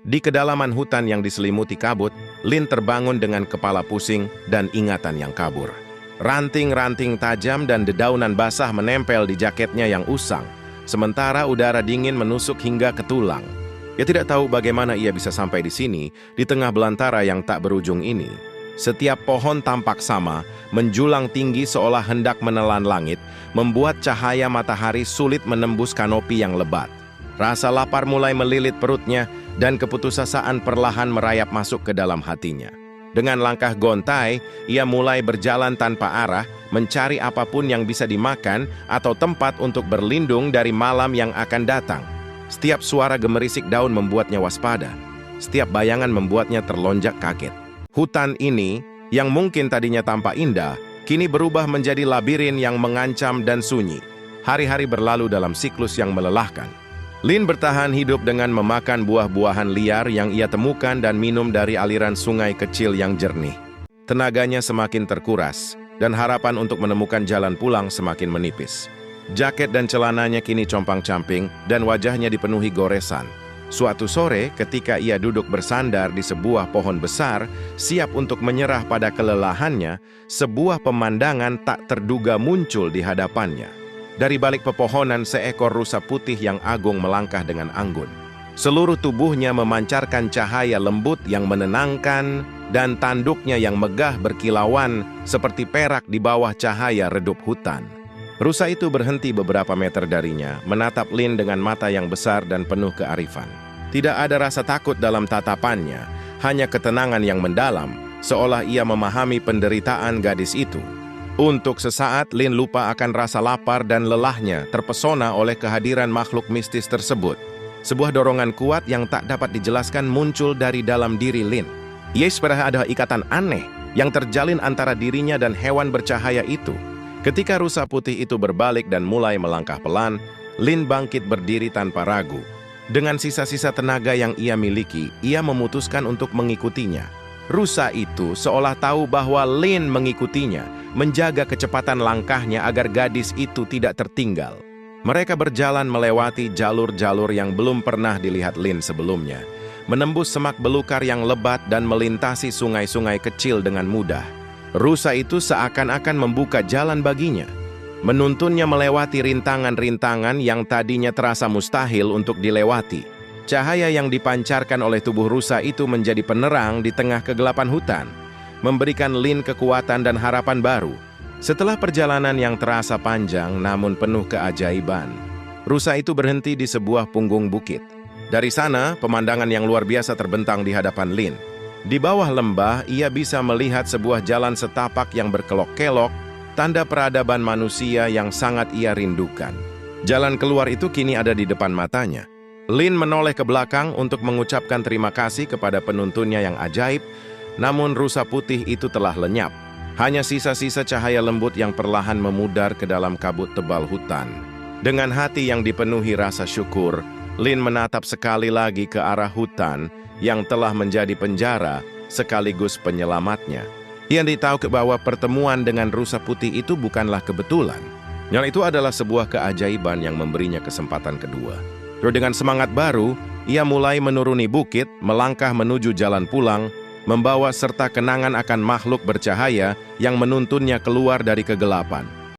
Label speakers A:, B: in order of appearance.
A: Di kedalaman hutan yang diselimuti kabut, Lin terbangun dengan kepala pusing dan ingatan yang kabur. Ranting-ranting tajam dan dedaunan basah menempel di jaketnya yang usang, sementara udara dingin menusuk hingga ke tulang. Ia tidak tahu bagaimana ia bisa sampai di sini, di tengah belantara yang tak berujung ini. Setiap pohon tampak sama, menjulang tinggi seolah hendak menelan langit, membuat cahaya matahari sulit menembus kanopi yang lebat. Rasa lapar mulai melilit perutnya, dan keputusasaan perlahan merayap masuk ke dalam hatinya. Dengan langkah gontai, ia mulai berjalan tanpa arah, mencari apapun yang bisa dimakan atau tempat untuk berlindung dari malam yang akan datang. Setiap suara gemerisik daun membuatnya waspada. Setiap bayangan membuatnya terlonjak kaget. Hutan ini, yang mungkin tadinya tampak indah, kini berubah menjadi labirin yang mengancam dan sunyi. Hari-hari berlalu dalam siklus yang melelahkan. Lin bertahan hidup dengan memakan buah-buahan liar yang ia temukan dan minum dari aliran sungai kecil yang jernih. Tenaganya semakin terkuras, dan harapan untuk menemukan jalan pulang semakin menipis. Jaket dan celananya kini compang-camping, dan wajahnya dipenuhi goresan. Suatu sore, ketika ia duduk bersandar di sebuah pohon besar, siap untuk menyerah pada kelelahannya, sebuah pemandangan tak terduga muncul di hadapannya. Dari balik pepohonan, seekor rusa putih yang agung melangkah dengan anggun. Seluruh tubuhnya memancarkan cahaya lembut yang menenangkan, dan tanduknya yang megah berkilauan seperti perak di bawah cahaya redup hutan. Rusa itu berhenti beberapa meter darinya, menatap Lin dengan mata yang besar dan penuh kearifan. Tidak ada rasa takut dalam tatapannya, hanya ketenangan yang mendalam, seolah ia memahami penderitaan gadis itu. Untuk sesaat, Lin lupa akan rasa lapar dan lelahnya, terpesona oleh kehadiran makhluk mistis tersebut. Sebuah dorongan kuat yang tak dapat dijelaskan muncul dari dalam diri Lin. Ia seperti ada ikatan aneh yang terjalin antara dirinya dan hewan bercahaya itu. Ketika rusa putih itu berbalik dan mulai melangkah pelan, Lin bangkit berdiri tanpa ragu. Dengan sisa-sisa tenaga yang ia miliki, ia memutuskan untuk mengikutinya. Rusa itu seolah tahu bahwa Lin mengikutinya, menjaga kecepatan langkahnya agar gadis itu tidak tertinggal. Mereka berjalan melewati jalur-jalur yang belum pernah dilihat Lin sebelumnya, menembus semak belukar yang lebat dan melintasi sungai-sungai kecil dengan mudah. Rusa itu seakan-akan membuka jalan baginya, menuntunnya melewati rintangan-rintangan yang tadinya terasa mustahil untuk dilewati. Cahaya yang dipancarkan oleh tubuh rusa itu menjadi penerang di tengah kegelapan hutan, memberikan Lin kekuatan dan harapan baru. Setelah perjalanan yang terasa panjang namun penuh keajaiban, rusa itu berhenti di sebuah punggung bukit. Dari sana, pemandangan yang luar biasa terbentang di hadapan Lin. Di bawah lembah, ia bisa melihat sebuah jalan setapak yang berkelok-kelok, tanda peradaban manusia yang sangat ia rindukan. Jalan keluar itu kini ada di depan matanya. Lin menoleh ke belakang untuk mengucapkan terima kasih kepada penuntunnya yang ajaib, namun rusa putih itu telah lenyap. Hanya sisa-sisa cahaya lembut yang perlahan memudar ke dalam kabut tebal hutan. Dengan hati yang dipenuhi rasa syukur, Lin menatap sekali lagi ke arah hutan yang telah menjadi penjara sekaligus penyelamatnya. Ia tahu bahwa pertemuan dengan rusa putih itu bukanlah kebetulan. Yang itu adalah sebuah keajaiban yang memberinya kesempatan kedua. Lalu dengan semangat baru, ia mulai menuruni bukit, melangkah menuju jalan pulang, membawa serta kenangan akan makhluk bercahaya yang menuntunnya keluar dari kegelapan.